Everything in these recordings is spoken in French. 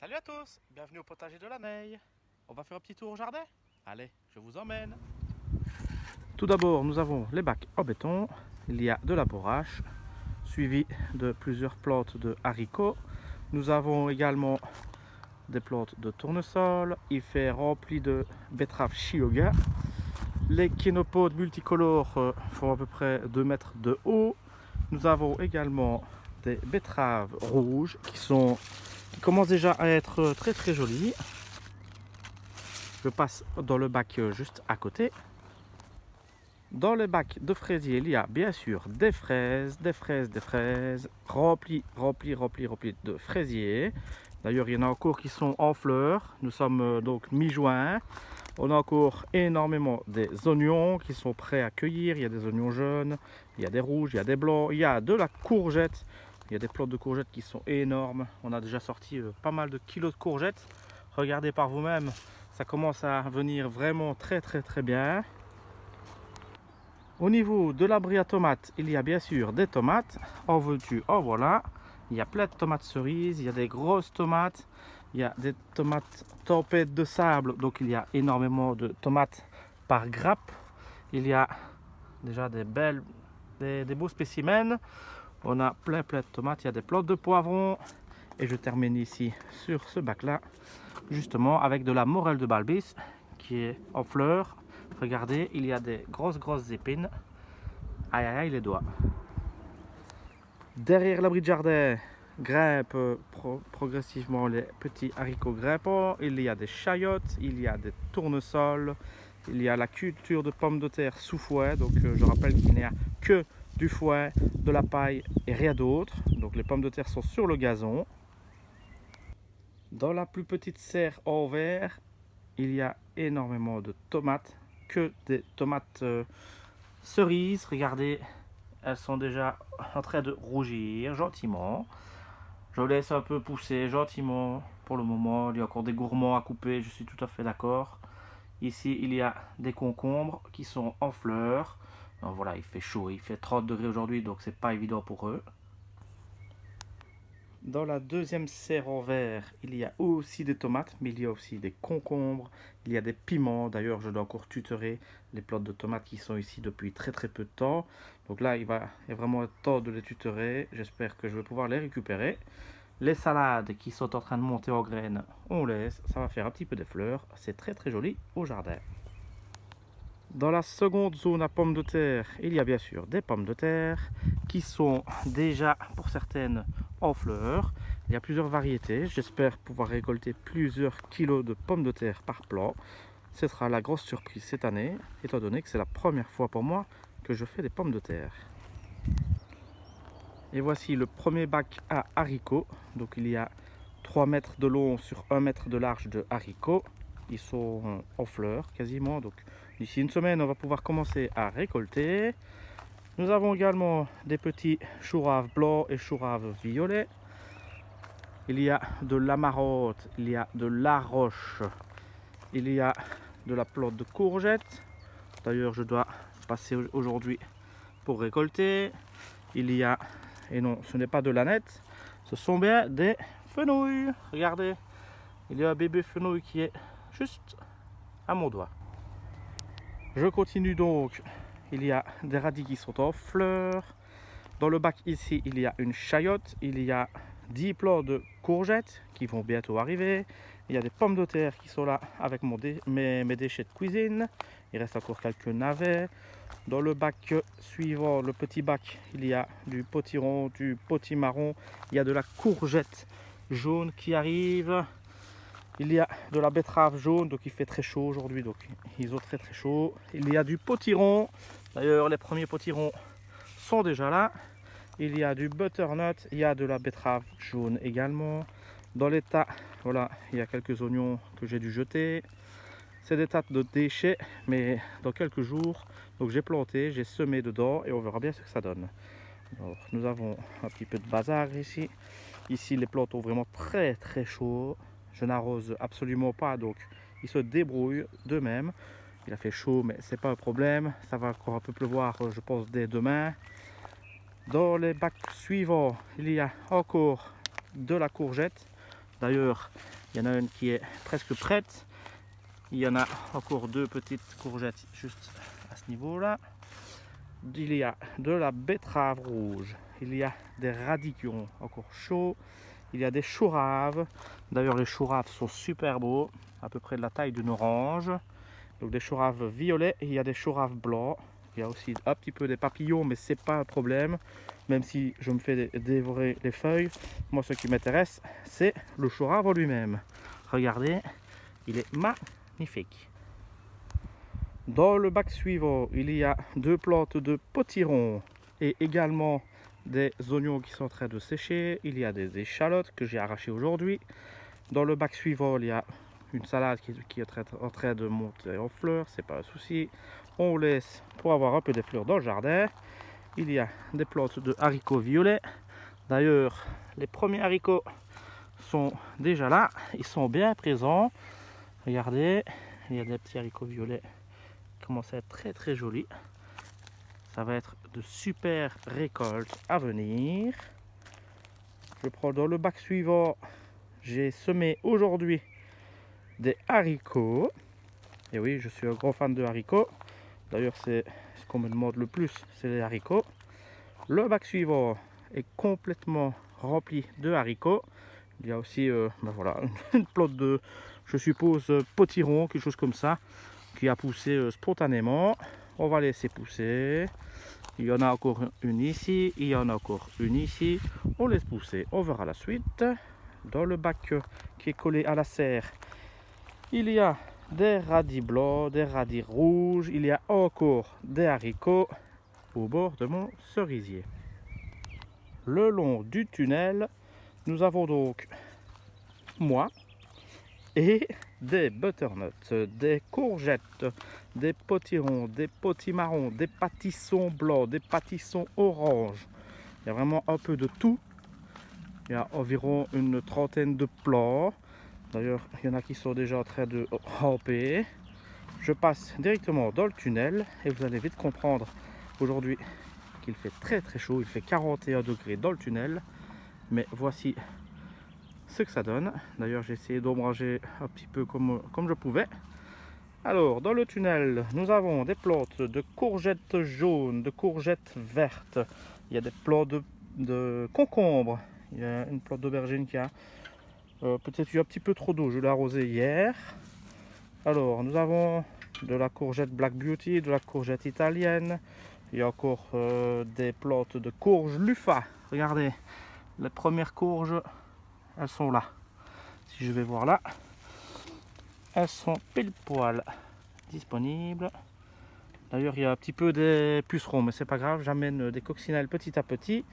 Salut à tous, bienvenue au potager de la Neille. On va faire un petit tour au jardin. Allez, je vous emmène. Tout d'abord, nous avons les bacs en béton. Il y a de la bourrache, suivi de plusieurs plantes de haricots. Nous avons également des plantes de tournesol. Il fait rempli de betteraves Chioggia. Les kénopodes multicolores font à peu près 2 mètres de haut. Nous avons également des betteraves rouges qui commencent déjà à être très jolies. Je passe dans le bac juste à côté. Dans le bac de fraisier, il y a bien sûr des fraises, remplies de fraisiers. D'ailleurs, il y en a encore qui sont en fleurs. Nous sommes donc mi-juin. On a encore énormément des oignons qui sont prêts à cueillir. Il y a des oignons jaunes, il y a des rouges, il y a des blancs, il y a de la courgette. Il y a des plantes de courgettes qui sont énormes. On a déjà sorti pas mal de kilos de courgettes. Regardez par vous-même, ça commence à venir vraiment très bien. Au niveau de l'abri à tomates, il y a bien sûr des tomates. En veux-tu, en voilà. Il y a plein de tomates cerises, il y a des grosses tomates, il y a des tomates tempête de sable, donc il y a énormément de tomates par grappe. Il y a déjà des beaux spécimens. On a plein de tomates, il y a des plantes de poivrons. Et je termine ici sur ce bac là, justement avec de la morelle de Balbis qui est en fleurs. Regardez, il y a des grosses épines. Aïe aïe aïe les doigts. Derrière l'abri de jardin grimpent progressivement les petits haricots grimpants. Il y a des chayotes, il y a des tournesols, il y a la culture de pommes de terre sous fouet. Donc je rappelle qu'il n'y a que du fouet, de la paille et rien d'autre. Donc les pommes de terre sont sur le gazon. Dans la plus petite serre en verre, il y a énormément de tomates, que des tomates cerises. Regardez, elles sont déjà en train de rougir gentiment. Je laisse un peu pousser gentiment pour le moment. Il y a encore des gourmands à couper, je suis tout à fait d'accord. Ici, il y a des concombres qui sont en fleurs. Donc voilà, il fait chaud, il fait 30 degrés aujourd'hui, donc c'est pas évident pour eux. Dans la deuxième serre en verre, il y a aussi des tomates, mais il y a aussi des concombres, il y a des piments. D'ailleurs, je dois encore tutorer les plantes de tomates qui sont ici depuis très peu de temps. Donc là, il va vraiment être temps de les tutorer. J'espère que je vais pouvoir les récupérer. Les salades qui sont en train de monter en graines, on laisse. Ça va faire un petit peu des fleurs. C'est très joli au jardin. Dans la seconde zone à pommes de terre, il y a bien sûr des pommes de terre qui sont déjà pour certaines en fleurs. Il y a plusieurs variétés. J'espère pouvoir récolter plusieurs kilos de pommes de terre par plant. Ce sera la grosse surprise cette année, étant donné que c'est la première fois pour moi que je fais des pommes de terre. Et voici le premier bac à haricots. Donc il y a 3 mètres de long sur 1 mètre de large de haricots. Ils sont en fleurs quasiment. Donc d'ici une semaine, on va pouvoir commencer à récolter. Nous avons également des petits choux raves blancs et choux raves violets. Il y a de l'amaranth, il y a de la roche, il y a de la plante de courgettes. D'ailleurs, je dois passer aujourd'hui pour récolter. Il y a, et non, ce n'est pas de l'aneth, ce sont bien des fenouilles. Regardez, il y a un bébé fenouil qui est juste à mon doigt. Je continue donc. Il y a des radis qui sont en fleurs. Dans le bac ici, il y a une chayote. Il y a 10 plants de courgettes qui vont bientôt arriver. Il y a des pommes de terre qui sont là avec mes déchets de cuisine. Il reste encore quelques navets. Dans le bac suivant, le petit bac, il y a du potiron, du potimarron. Il y a de la courgette jaune qui arrive. Il y a de la betterave jaune, donc il fait très chaud aujourd'hui, donc ils ont très chaud. Il y a du potiron, d'ailleurs les premiers potirons sont déjà là. Il y a du butternut, il y a de la betterave jaune également. Dans les tas, voilà, il y a quelques oignons que j'ai dû jeter. C'est des tas de déchets, mais dans quelques jours, donc j'ai planté, j'ai semé dedans et on verra bien ce que ça donne. Alors, nous avons un petit peu de bazar ici. Ici, les plantes ont vraiment très chaud. Je n'arrose absolument pas, donc ils se débrouillent d'eux-mêmes. Il a fait chaud, mais c'est pas un problème. Ça va encore un peu pleuvoir, je pense, dès demain. Dans les bacs suivants, il y a encore de la courgette. D'ailleurs, il y en a une qui est presque prête. Il y en a encore deux petites courgettes juste à ce niveau-là. Il y a de la betterave rouge. Il y a des radicchio encore chauds. Il y a des choux raves. D'ailleurs, les choux raves sont super beaux, à peu près de la taille d'une orange. Donc des choux raves violets et il y a des choux raves blancs. Il y a aussi un petit peu des papillons, mais c'est pas un problème. Même si je me fais dévorer les feuilles, moi ce qui m'intéresse, c'est le chou rave en lui-même. Regardez, il est magnifique. Dans le bac suivant, il y a deux plantes de potiron et également des oignons qui sont en train de sécher. Il y a des échalotes que j'ai arrachées aujourd'hui. Dans le bac suivant, il y a une salade qui est en train de monter en fleurs, c'est pas un souci. On laisse pour avoir un peu des fleurs dans le jardin. Il y a des plantes de haricots violets. D'ailleurs, les premiers haricots sont déjà là, ils sont bien présents. Regardez, il y a des petits haricots violets qui commencent à être très très jolis. Ça va être de super récoltes à venir. Je prends dans le bac suivant, j'ai semé aujourd'hui des haricots. Et oui, je suis un grand fan de haricots. D'ailleurs, c'est ce qu'on me demande le plus, c'est les haricots. Le bac suivant est complètement rempli de haricots. Il y a aussi voilà, une plante de, je suppose, potiron, quelque chose comme ça, qui a poussé spontanément. On va laisser pousser. Il y en a encore une ici, il y en a encore une ici. On laisse pousser, on verra la suite. Dans le bac qui est collé à la serre, il y a des radis blancs, des radis rouges. Il y a encore des haricots au bord de mon cerisier. Le long du tunnel, nous avons donc moi et des butternuts, des courgettes, des potirons, des potimarrons, des pâtissons blancs, des pâtissons oranges. Il y a vraiment un peu de tout. Il y a environ une trentaine de plants. D'ailleurs, il y en a qui sont déjà en train de ramper. Je passe directement dans le tunnel et vous allez vite comprendre aujourd'hui qu'il fait très très chaud. Il fait 41 degrés dans le tunnel. Mais voici ce que ça donne. D'ailleurs, j'ai essayé d'ombrager un petit peu comme je pouvais. Alors, dans le tunnel, nous avons des plantes de courgettes jaunes, de courgettes vertes. Il y a des plants de concombres. Il y a une plante d'aubergine qui a peut-être eu un petit peu trop d'eau. Je l'ai arrosée hier. Alors, nous avons de la courgette Black Beauty, de la courgette italienne. Il y a encore des plantes de courge Luffa. Regardez, les premières courges, elles sont là. Si je vais voir là, elles sont pile poil disponibles. D'ailleurs, il y a un petit peu des pucerons, mais c'est pas grave, j'amène des coccinelles petit à petit.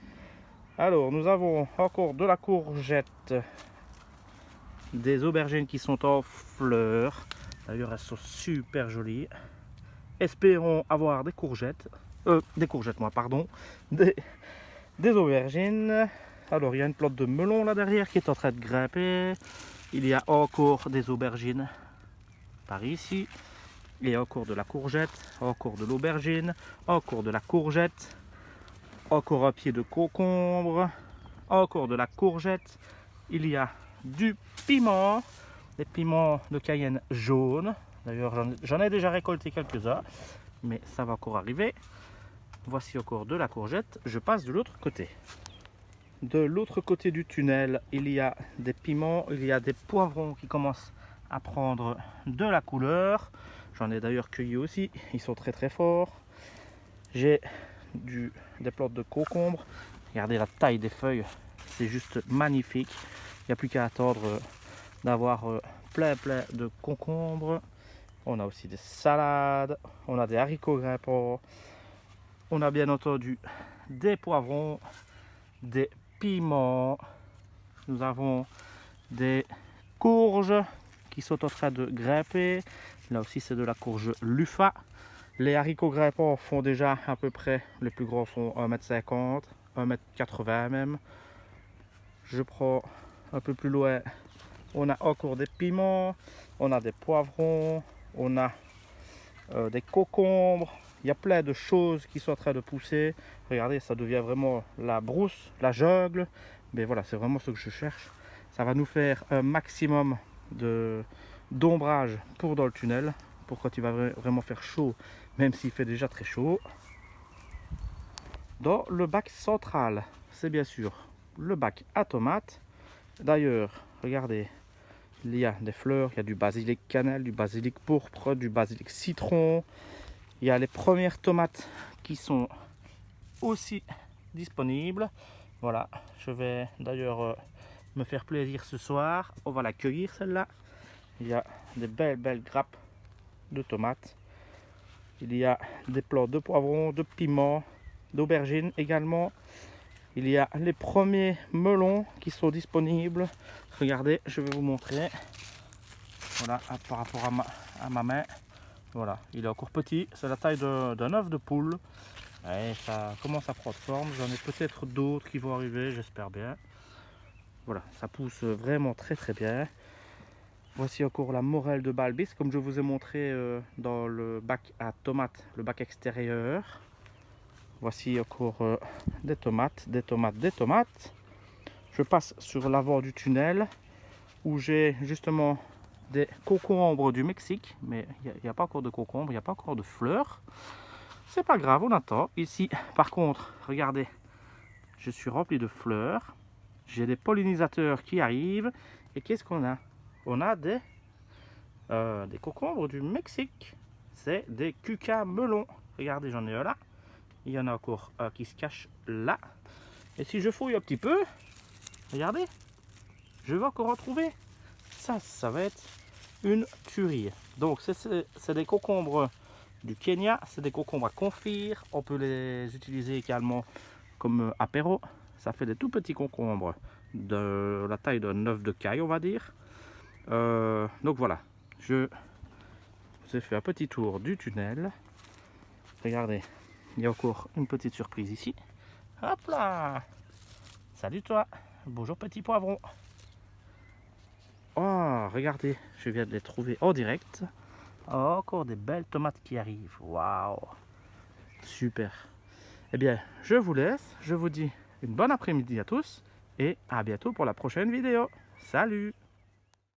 Alors, nous avons encore de la courgette, des aubergines qui sont en fleurs. D'ailleurs, elles sont super jolies. Espérons avoir des courgettes, des aubergines. Alors, il y a une plante de melon là derrière qui est en train de grimper. Il y a encore des aubergines par ici. Il y a encore de la courgette, encore de l'aubergine, encore de la courgette, encore un pied de concombre, encore de la courgette. Il y a du piment, des piments de Cayenne jaunes. D'ailleurs, j'en ai déjà récolté quelques-uns, mais ça va encore arriver. Voici encore de la courgette. Je passe de l'autre côté. De l'autre côté du tunnel, il y a des piments, il y a des poivrons qui commencent à prendre de la couleur. J'en ai d'ailleurs cueilli aussi, ils sont très très forts. J'ai des plantes de concombre. Regardez la taille des feuilles, c'est juste magnifique. Il n'y a plus qu'à attendre d'avoir plein de concombres. On a aussi des salades, on a des haricots grimpants, on a bien entendu des poivrons, des piments, nous avons des courges qui sont en train de grimper. Là aussi, c'est de la courge Luffa. Les haricots grimpants font déjà à peu près, les plus grands font 1,50 m, 1,80 m même. Je prends un peu plus loin, on a encore des piments, on a des poivrons, on a des concombres. Il y a plein de choses qui sont en train de pousser. Regardez, ça devient vraiment la brousse, la jungle. Mais voilà, c'est vraiment ce que je cherche. Ça va nous faire un maximum d'ombrage pour dans le tunnel, pour quand il va vraiment faire chaud, même s'il fait déjà très chaud. Dans le bac central, c'est bien sûr le bac à tomates. D'ailleurs, regardez, il y a des fleurs, il y a du basilic cannelle, du basilic pourpre, du basilic citron. Il y a les premières tomates qui sont aussi disponibles. Voilà, je vais d'ailleurs me faire plaisir ce soir. On va la cueillir celle-là. Il y a des belles grappes de tomates. Il y a des plants de poivrons, de piments, d'aubergines également. Il y a les premiers melons qui sont disponibles. Regardez, je vais vous montrer. Voilà, par rapport à ma main. Voilà, il est encore petit. C'est la taille d'un œuf de poule. Et ça commence à prendre forme. J'en ai peut-être d'autres qui vont arriver, j'espère bien. Voilà, ça pousse vraiment très bien. Voici encore la morelle de Balbis, comme je vous ai montré dans le bac à tomates, le bac extérieur. Voici encore des tomates. Je passe sur l'avant du tunnel où j'ai justement des concombres du Mexique, mais il n'y a pas encore de concombres, il n'y a pas encore de fleurs. C'est pas grave, on attend. Ici, par contre, regardez, je suis rempli de fleurs. J'ai des pollinisateurs qui arrivent. Et qu'est-ce qu'on a? On a des concombres du Mexique. C'est des cucamelons. Regardez, j'en ai un là. Il y en a encore un qui se cache là. Et si je fouille un petit peu, regardez, je vais encore en trouver. Ça va être une tuerie. Donc, c'est des concombres du Kenya. C'est des concombres à confire. On peut les utiliser également comme apéro. Ça fait des tout petits concombres de la taille d'un œuf de caille, on va dire. Donc voilà, je vous ai fait un petit tour du tunnel. Regardez, il y a encore une petite surprise ici. Hop là! Salut toi! Bonjour petit poivron! Oh, regardez, je viens de les trouver en direct. Oh, encore des belles tomates qui arrivent. Waouh! Super! Eh bien, je vous laisse. Je vous dis une bonne après-midi à tous. Et à bientôt pour la prochaine vidéo. Salut!